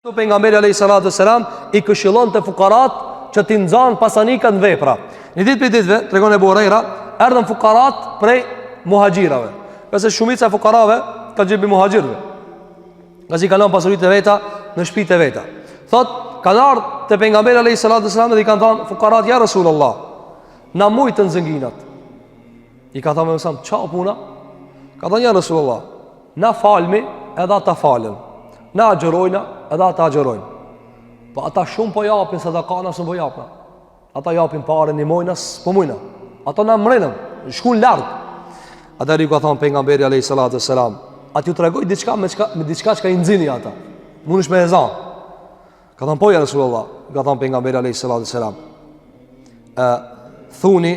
Pejgamberi alayhi salatu selam I këshillon të fukarat që t'i nxanë pasanikat në vepra. Një ditë për ditëve, tregon Ebu Hurajra, erdhën fukarat prej muhaxhirave. Qase shumica e fukarave ka gjebi muhaxhirëve. Qase kanë pasuritë e veta në shtëpitë e veta. Thot, kanë ardhur te Pejgamberi alayhi salatu selam dhe I kanë thënë fukarat ja Rasulullah, na mujtën zënginat. I ka thënë mësam, çao puna? Ka thënë ja Rasulullah, na falmi edhe ata falen. Na agjërojna edhe ata agjërojnë. Po ata shumë po japin sadakana, s'po japin. Ata japin parë në mojnas, po mujna. Ata na mrenën, shkon lart. Ata I ka thënë pejgamberi alayhi salatu selam, a t'ju tregoj diçka me diçka që I nxini ata. Mundesh me ezan. Ka thënë po ja Rasulullah, ka thënë pejgamberi alayhi salatu selam. Thuni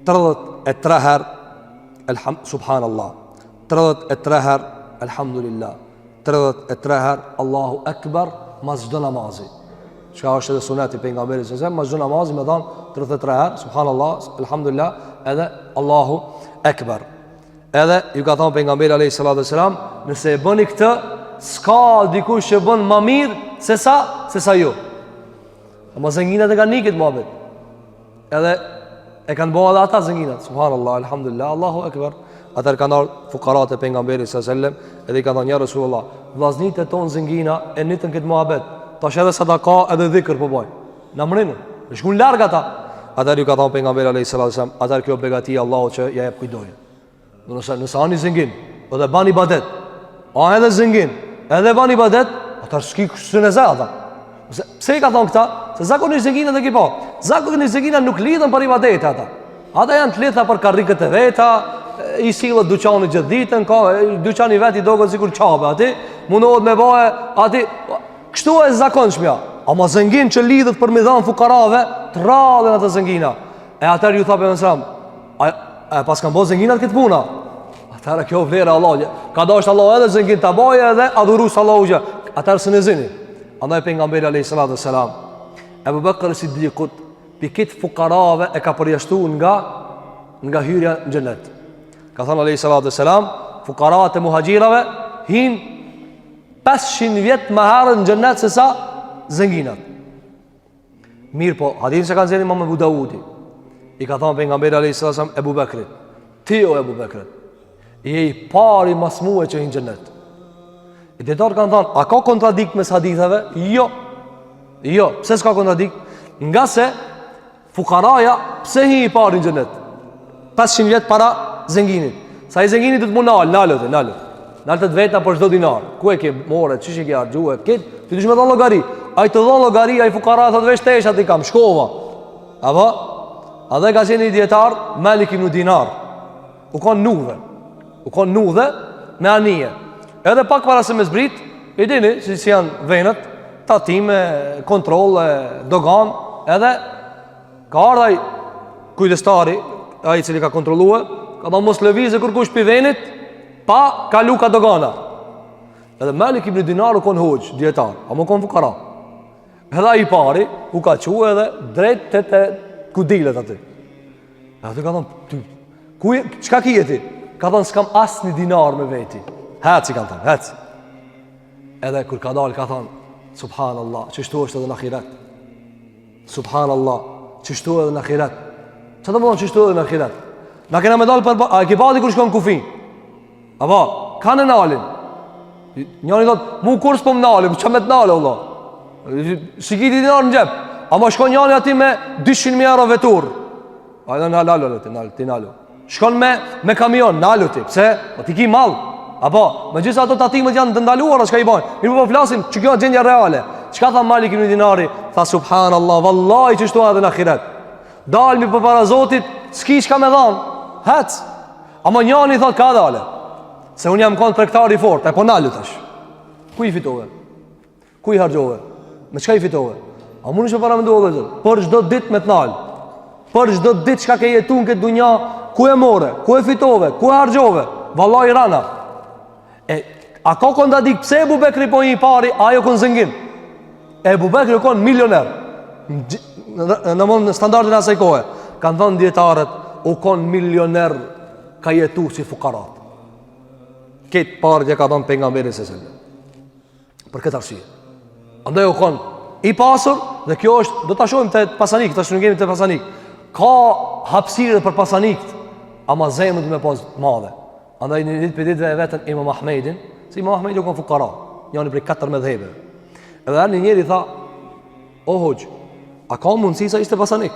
33 herë subhanallah. 33 herë alhamdulillah. 33 herë Allahu Akbar mas çdo namazi. Çka është edhe suneti pejgamberit se mas çdo namazi më dhan 33 herë subhanallah, alhamdulillah, edhe Allahu Akbar. Edhe ju ka thënë pejgamberi alayhi salatu wasalam, nëse e bëni këtë, s'ka dikush që bën më mirë se sa ju. Ama zënginat e kanë nikët muhabet. Edhe e kanë bëu ata zënginat, subhanallah, alhamdulillah, Allahu Akbar. Atër kanë ardhur fukarat e pejgamberit sallallahu alajhi wasallam, edhe I ka thënë ja Rasulullah, vllaznitë e ton zëngina e nitën këtë muhabet. Tash edhe sadaka edhe dhikr po baj. Na mrinë, e shkon larg ata. Atër ju ka thënë pejgamberi alayhi sallallahu alajhi wasallam, atër kjo begati Allahu që ja jep kujdoje. Nëse ani zëngin, edhe bani ibadet. A edhe zëngin, edhe bani ibadet, atër s'ki syneza ata. Pse I ka thënë këta? Se zakonisht zënginat e ki pa. Zakonisht zënginat nuk lidhen për ibadete ata. Ata janë të lidha për karrikët e veta. I sillet dyqani gjithë ditën, ka dyqani vet I dogon sikur çabe aty, mundohet me baje aty. Kështu është zakonshmja. Ama zëngin që lidhet për me dhan fukarave, trallen ato zëngina. E atëherë ju thapë mësram, a pas kanë bërë zënginat këtë puna? Atëherë kjo vlerë Allah. Ka dashur Allah edhe zëngin ta baje edhe adhurues Allahu xha. Atëherë s'e zini. Andaj pejgamberi alayhi salatu wasalam, Abu Bakr Siddiqut, pikit fukarave e ka përjashtuar nga hyrja në xhenet. Ka thënë alayhi salatu selam, fukarat e muhaxhirave hin 500 vjet më herë në xhennet se sa zënginat. Mirë po, hadithin se kanë zënë Imam Abu Daudi. I ka thënë pejgamberi alayhi salatu selam Abu Bakrit, ti o Abu Bakrit, je I pari masmue që hin në xhennet. I dietar kanë thënë, a ka kontradikt mes haditheve? Jo. Jo, pse s'ka kontradikt? Nga se fukaraja pse hi I pari në xhennet? 500 vjet para zënginit. Sa I zënginit do të mund nalët. Nalët veta për çdo dinar. Ku e ke morë, çish e ke harxhuar, ti duhet me dhon llogari. Ai të dhon llogari, ai fukara thotë vesh tesh aty kam shkova. Apo a dhe ka qenë I dietar Malik ibn Dinar. U kanë nudhe me anije. Edhe pak para se me zbrit, I dini si janë venët, tatime, kontroll, dogan, edhe ka ardhur ai kujdestari, ai I cili ka kontrolluar, ka dhënë mos lëvizë kërkush pi venit pa kalu ka dogana. Edhe Malik ibn Dinar u kon hoxh, dietar, apo kon fukara. Edhe ai pari u ka thue edhe drejt te ku dilet aty. Aty ka thënë, ku çka ke ti? Ka thënë s'kam asnjë dinar me veti. Haci kanë thënë, hac. Edhe kur ka dal ka thënë, subhanallah, çështu është edhe në ahiret. Subhanallah, çështu edhe në ahiret. Çfarë do të thonë çështu edhe në ahiret? Na kena me dal për a ke pati kur shkon kufin? Apo kanë nalin. Njëri thot, "Mu kurs po mnalim, ç'a me të nalë valla." Shikiti dinar në xhep. Ama shkon njëri aty me 200.000 euro vetur. Ai do nalo. Shkon me kamion, nalo ti. Pse? Po ti ki mall. Apo, megjithëse ato tatimet janë të ndaluara, çka I bën? Mirë po flasim, çka kjo gjendja reale. Çka tha Malik ibn Dinari? Tha subhanallah, vallahi çështu edhe në ahiret. Dalmi për para Zotit, s'ki shka me dhanë, hec. Ama njani thot ka dale, se unë jam konë trektari fort, e po nalu tash. Ku I fitove? Ku I hargjove? Me qka I fitove? A mund është për para me ndohë dhe zërë? Për çdo dit me të nalë. Për çdo dit shka ke jetu në këtë dunja, ku e more, ku e fitove, ku e hargjove? Vallahi rana. A ka kontradik pse Ebu Bekri po I pari, ajo konë zëngin? Ebu Bekri konë milioner. Në standardin asaj kohë kanë thënë dietarët u kon milioner ka jetu si fukarat. Këtë parë që ka dhënë pejgamberi sallallahu alajhi wasallam. Për këtë arsye. Andaj u kon i pasur dhe kjo është, do ta shohim te pasanik, tash nuk jemi te pasanik. Ka hapësirë për pasanikët, ama zemrën me pas madhe. Andaj në ditë për ditë vetën Imam Ahmedin, si Imam Ahmedi u kon fukara, janë prej 4 mëdhëve. Edhe një njeri tha, o hoxh, a ka mundësi sa ishte pasanik?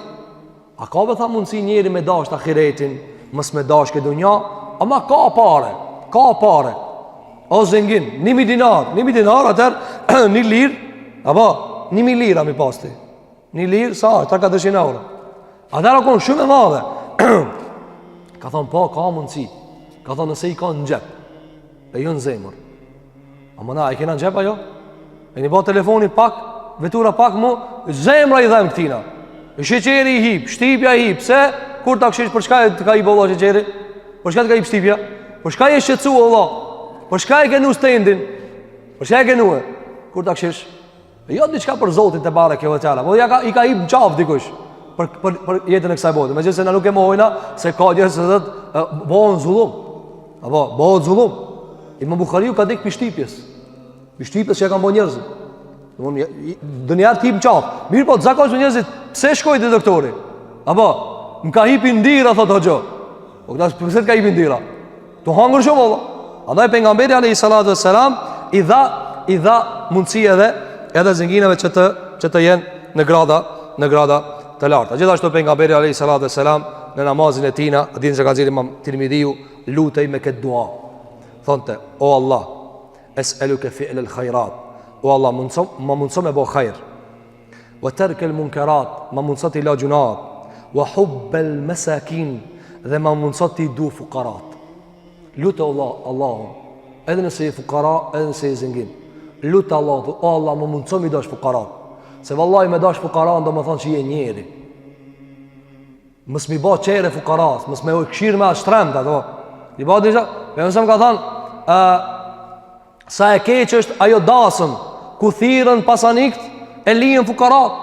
A ka tha mundësi njeri me dash ahiretin, mos me dash këtë dunja, ama ka pare. O zengin, 1.000 dinar, atër 1 lirë, apo 1.000 lira mi pasti. 1 lirë sa, 300 euro. Atër a konë shumë e madhe. Ka thonë, po, ka mundësi. Ka thonë, nëse i ka në gjep, e jo në zemër. Ama na, e kena në gjep ajo? E një ba telefoni pak, vetura pak mu, zemra i dhem këtina. Sheqeri i hip, shtipja i hip. Se, kur ta këshish, për shka e të ka i bo Allah sheqeri? Për shka të ka i shtipja? Për shka e shqetsu Allah? Për shka e genu stendin? Për shka e genu e? Kur ta këshish? E jo diçka për Zotin te bare kjo vëtjala. Po i ka hip në qaf dikush për jetën e kësaj bote. Me gjithë se na nuk e mohojna, se ka gjithë se dhëtë bohën zullum. Apo, bohën zullum. Imam Bukhariu ka dek për shtipjes. Për shtipjes që e kam bo njerëzit. Dënjarë t'hip në qaf. Mirë po, të zakonsh me njerëzit, pse shkoj të doktori? Apo, më ka hip i ndira, thot hoxho. Po këta përse t'ka hip i ndira? Tu hangër shumë, Allah. Andaj pejgamberi alayhi salatu wassalam i dha mundësi edhe zengineve që të jenë në grada të larta. Gjithashtu pejgamberi alayhi salatu wassalam në namazin e tina, dinë se ka nxjerrë Imam Tirmidhiu, lutej me këtë dua. Thonte, o Allah, es'aluka fi'l al-khairat. O Allah, ma mundso me bo khair. Wa tark al-munkarat, ma mundso ti la gjunat. Wa hubb al-masakin, dhe ma mundso ti du fuqarat. Lutë Allahun, edhe nëse je fukara, edhe nëse je zengin. Lutë Allahun, o Allah, më mundëso mi dash fukarat. Se vallahi me dash fukarat, do më thonë që je njeri. Mës mi ba qere fukarat, mës me këshirë me atë shtremt, ato. I ba disha, për nësëm ka thonë, sa e keq është ajo dasëm, ku thirën pasanikt, e lijën fukarat.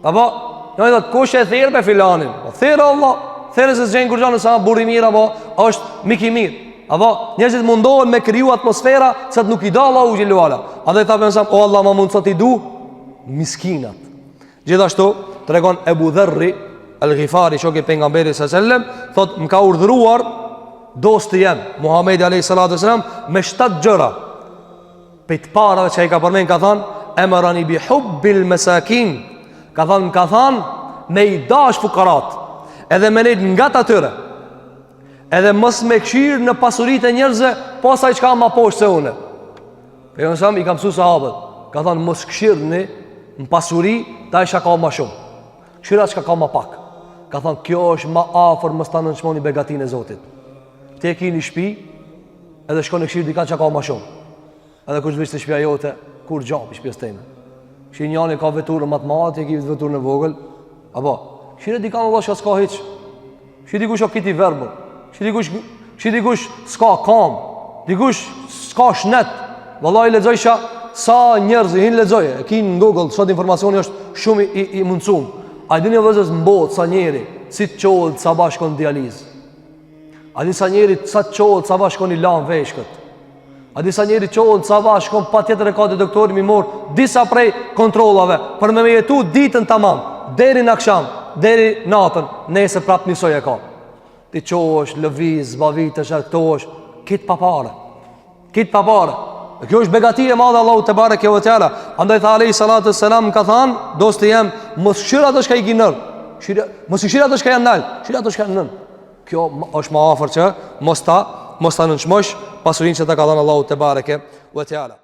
Apo, në i dhëtë, kush e thirë për filanin? Thirë Allah. Thërë se s'gjenë kur gjanë sa buri mirë, apo është mik i mirë. Apo njerëzit mundohen me kriju atmosfera se të nuk i da Allahu xhelalu ala. Andaj tha pensam, o Allah, ma mund sot i du miskinat. Gjithashtu tregon Ebu Dherri al-Ghifari, shoku i pejgamberit sallallahu alajhi wasallam, thot më ka urdhëruar dosti jam Muhamedi alayhi salatu wasallam me 7 gjëra. Pe të parave që ai ka përmend, ka thënë emrani bi hubbil masakin. Ka thënë me i dash fukarat. Edhe me nejtë nga të atyre. Edhe mos me këshirë në pasurit e njerëzve, posa i qka ma poshtë se une. Për jo nësam i kam su sahabët, ka thënë mos këshirë në pasuri, ta isha ka ma shumë. Këshira qka ka ma pak. Ka thënë kjo është ma afer, mos ta nënçmoni begatin e Zotit. Te ki një shpi, edhe shko në këshirë dika qka ka ma shumë. Edhe kush vishë të shpja jote, kur gjapi shpjes teme. Shi njani ka veturën matë madhe, te ki veturën e vogël, apo shire dika në Allah shka s'ka heq. Shire dikush o kiti verbër. Shire dikush s'ka kam. Dikush s'ka shnet. Vëllai lexojsha sa njerëz i hin lexoje. E kin në Google, sot informacioni është shumë i mundësum. A dini vëzës mbot sa njeri, si të qohët sa bashkon dializ. A dini sa njeri sa të qohët sa bashkon i lan veshkët. A dini sa njeri qohët sa bashkon pa tjetër e ka të doktori mi morë disa prej kontrolave për me jetu ditën tamam, deri në akşam, deri natën, nese prap njësoj e ka. Ti qohësh, lëviz, bavitësh, këtosh, kitë papare. Kitë papare. Dhe kjo është begati e madhe Allahu te bareke ve teala. Andaj tha alayhi salatu wassalam ka thanë, dosti jem, mos shira ato shka i kinër. Mos i shira ato shka janë nalë, shira ato shka janë nën. Kjo është ma afer që mos ta nënçmosh pasurinë që ta ka dhënë Allahu te bareke ve teala.